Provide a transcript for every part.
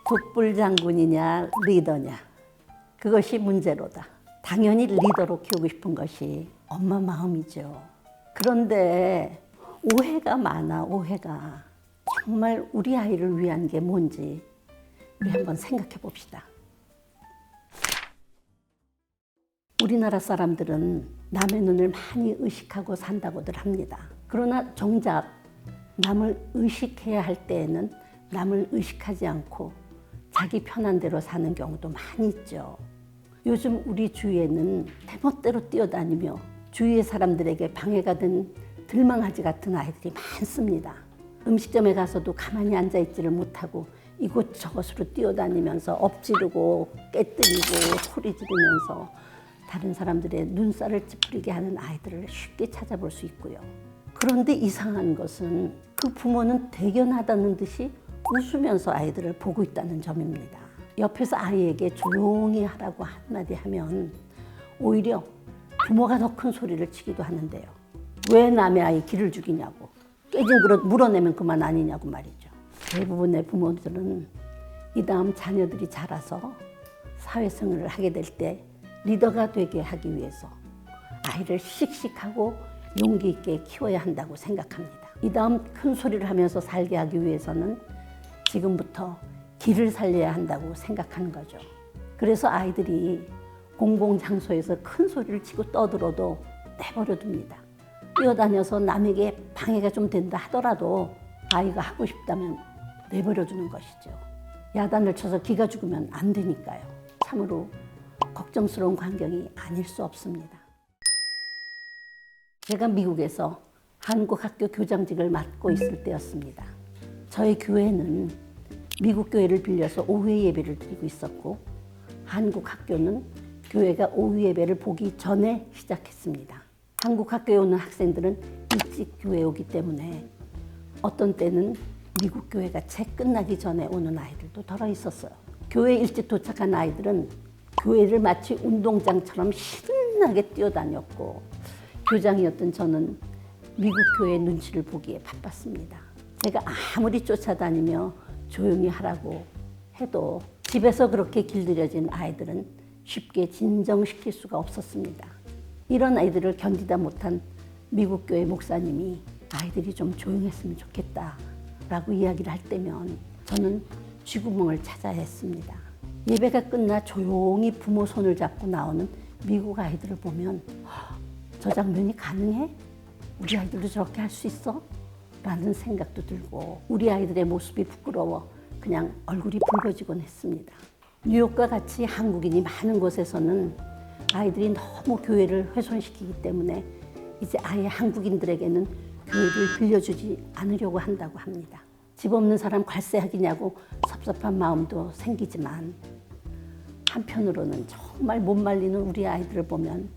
독불 장군이냐 리더냐, 그것이 문제로다. 당연히 리더로 키우고 싶은 것이 엄마 마음이죠. 그런데 오해가 많아. 오해가. 정말 우리 아이를 위한 게 뭔지 우리 한번 생각해 봅시다. 우리나라 사람들은 남의 눈을 많이 의식하고 산다고들 합니다. 그러나 정작 남을 의식해야 할 때에는 남을 의식하지 않고 자기 편한 대로 사는 경우도 많이 있죠. 요즘 우리 주위에는 대멋대로 뛰어다니며 주위의 사람들에게 방해가 된 들망아지 같은 아이들이 많습니다. 음식점에 가서도 가만히 앉아있지를 못하고 이곳저곳으로 뛰어다니면서 엎지르고 깨뜨리고 소리 지르면서 다른 사람들의 눈살을 찌푸리게 하는 아이들을 쉽게 찾아볼 수 있고요. 그런데 이상한 것은 그 부모는 대견하다는 듯이 웃으면서 아이들을 보고 있다는 점입니다. 옆에서 아이에게 조용히 하라고 한마디 하면 오히려 부모가 더 큰 소리를 치기도 하는데요. 왜 남의 아이 기를 죽이냐고, 깨진 그릇 물어내면 그만 아니냐고 말이죠. 대부분의 부모들은 이 다음 자녀들이 자라서 사회생활을 하게 될 때 리더가 되게 하기 위해서 아이를 씩씩하고 용기 있게 키워야 한다고 생각합니다. 이 다음 큰 소리를 하면서 살게 하기 위해서는 지금부터 길을 살려야 한다고 생각하는 거죠. 그래서 아이들이 공공장소에서 큰 소리를 치고 떠들어도 내버려 둡니다. 뛰어다녀서 남에게 방해가 좀 된다 하더라도 아이가 하고 싶다면 내버려 두는 것이죠. 야단을 쳐서 기가 죽으면 안 되니까요. 참으로 걱정스러운 광경이 아닐 수 없습니다. 제가 미국에서 한국 학교 교장직을 맡고 있을 때였습니다. 저희 교회는 미국 교회를 빌려서 오후에 예배를 드리고 있었고, 한국 학교는 교회가 오후 예배를 보기 전에 시작했습니다. 한국 학교에 오는 학생들은 일찍 교회에 오기 때문에 어떤 때는 미국 교회가 채 끝나기 전에 오는 아이들도 덜어 있었어요. 교회에 일찍 도착한 아이들은 교회를 마치 운동장처럼 신나게 뛰어다녔고, 교장이었던 저는 미국 교회의 눈치를 보기에 바빴습니다. 제가 아무리 쫓아다니며 조용히 하라고 해도 집에서 그렇게 길들여진 아이들은 쉽게 진정시킬 수가 없었습니다. 이런 아이들을 견디다 못한 미국 교회 목사님이 아이들이 좀 조용했으면 좋겠다라고 이야기를 할 때면 저는 쥐구멍을 찾아야 했습니다. 예배가 끝나 조용히 부모 손을 잡고 나오는 미국 아이들을 보면 저 장면이 가능해? 우리 아이들도 저렇게 할 수 있어? 라는 생각도 들고 우리 아이들의 모습이 부끄러워 그냥 얼굴이 붉어지곤 했습니다. 뉴욕과 같이 한국인이 많은 곳에서는 아이들이 너무 교회를 훼손시키기 때문에 이제 아예 한국인들에게는 교회를 빌려주지 않으려고 한다고 합니다. 집 없는 사람 관세하기냐고 섭섭한 마음도 생기지만 한편으로는 정말 못 말리는 우리 아이들을 보면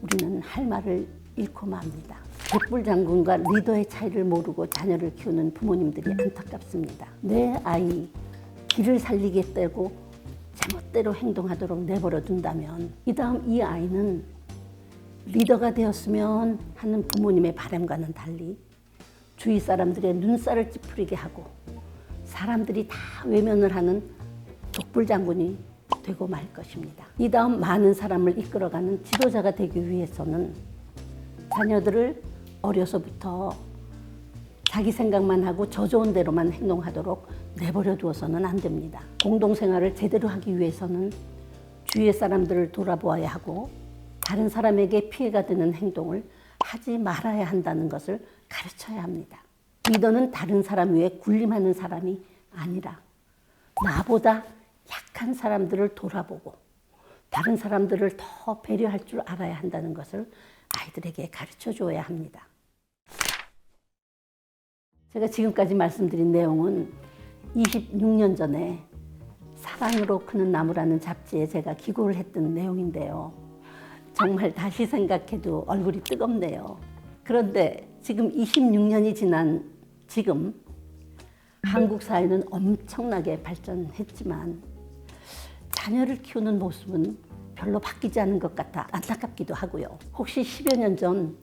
우리는 할 말을 잃고 맙니다. 독불 장군과 리더의 차이를 모르고 자녀를 키우는 부모님들이 안타깝습니다. 내 아이 길을 살리겠다고 제멋대로 행동하도록 내버려 둔다면 이 다음 이 아이는 리더가 되었으면 하는 부모님의 바람과는 달리 주위 사람들의 눈살을 찌푸리게 하고 사람들이 다 외면을 하는 독불 장군이 되고 말 것입니다. 이 다음 많은 사람을 이끌어가는 지도자가 되기 위해서는 자녀들을 어려서부터 자기 생각만 하고 저 좋은 대로만 행동하도록 내버려 두어서는 안 됩니다. 공동생활을 제대로 하기 위해서는 주위의 사람들을 돌아보아야 하고 다른 사람에게 피해가 되는 행동을 하지 말아야 한다는 것을 가르쳐야 합니다. 리더는 다른 사람 위에 군림하는 사람이 아니라 나보다 약한 사람들을 돌아보고 다른 사람들을 더 배려할 줄 알아야 한다는 것을 아이들에게 가르쳐 줘야 합니다. 제가 지금까지 말씀드린 내용은 26년 전에 사랑으로 크는 나무라는 잡지에 제가 기고를 했던 내용인데요. 정말 다시 생각해도 얼굴이 뜨겁네요. 그런데 지금 26년이 지난 지금 한국 사회는 엄청나게 발전했지만 자녀를 키우는 모습은 별로 바뀌지 않은 것 같아 안타깝기도 하고요. 혹시 10여 년 전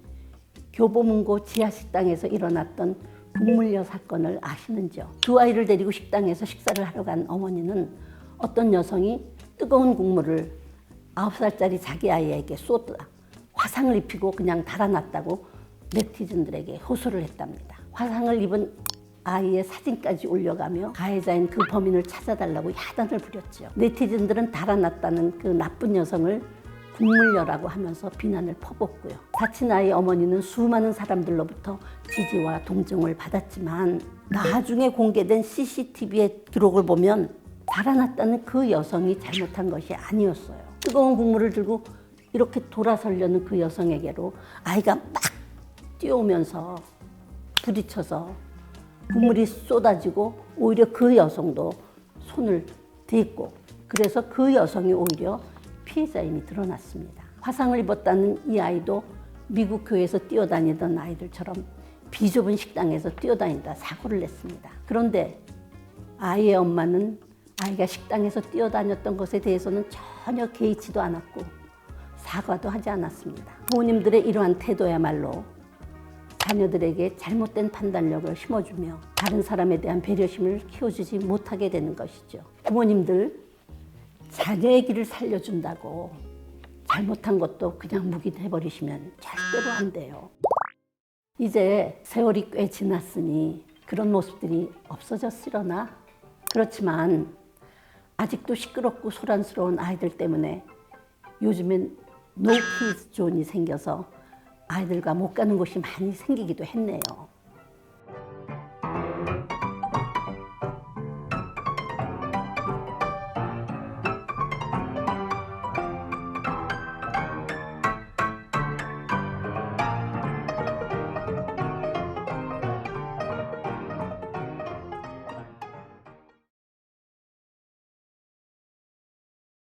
교보문고 지하식당에서 일어났던 국물녀 사건을 아시는지요? 두 아이를 데리고 식당에서 식사를 하러 간 어머니는 어떤 여성이 뜨거운 국물을 9살짜리 자기 아이에게 쏟아 화상을 입히고 그냥 달아났다고 네티즌들에게 호소를 했답니다. 화상을 입은 아이의 사진까지 올려가며 가해자인 그 범인을 찾아달라고 야단을 부렸죠. 네티즌들은 달아났다는 그 나쁜 여성을 국물녀라고 하면서 비난을 퍼붓고요. 다친 아이 어머니는 수많은 사람들로부터 지지와 동정을 받았지만 나중에 공개된 CCTV의 기록을 보면 달아났다는 그 여성이 잘못한 것이 아니었어요. 뜨거운 국물을 들고 이렇게 돌아서려는 그 여성에게로 아이가 막 뛰어오면서 부딪혀서 국물이 쏟아지고 오히려 그 여성도 손을 댔고 그래서 그 여성이 오히려 피해자임이 드러났습니다. 화상을 입었다는 이 아이도 미국 교회에서 뛰어다니던 아이들처럼 비좁은 식당에서 뛰어다니다 사고를 냈습니다. 그런데 아이의 엄마는 아이가 식당에서 뛰어다녔던 것에 대해서는 전혀 개의치도 않았고 사과도 하지 않았습니다. 부모님들의 이러한 태도야말로 자녀들에게 잘못된 판단력을 심어주며 다른 사람에 대한 배려심을 키워주지 못하게 되는 것이죠. 부모님들 자녀의 길을 살려준다고 잘못한 것도 그냥 묵인해버리시면 절대로 안 돼요. 이제 세월이 꽤 지났으니 그런 모습들이 없어졌으려나? 그렇지만 아직도 시끄럽고 소란스러운 아이들 때문에 요즘엔 노키즈 존이 생겨서 아이들과 못 가는 곳이 많이 생기기도 했네요.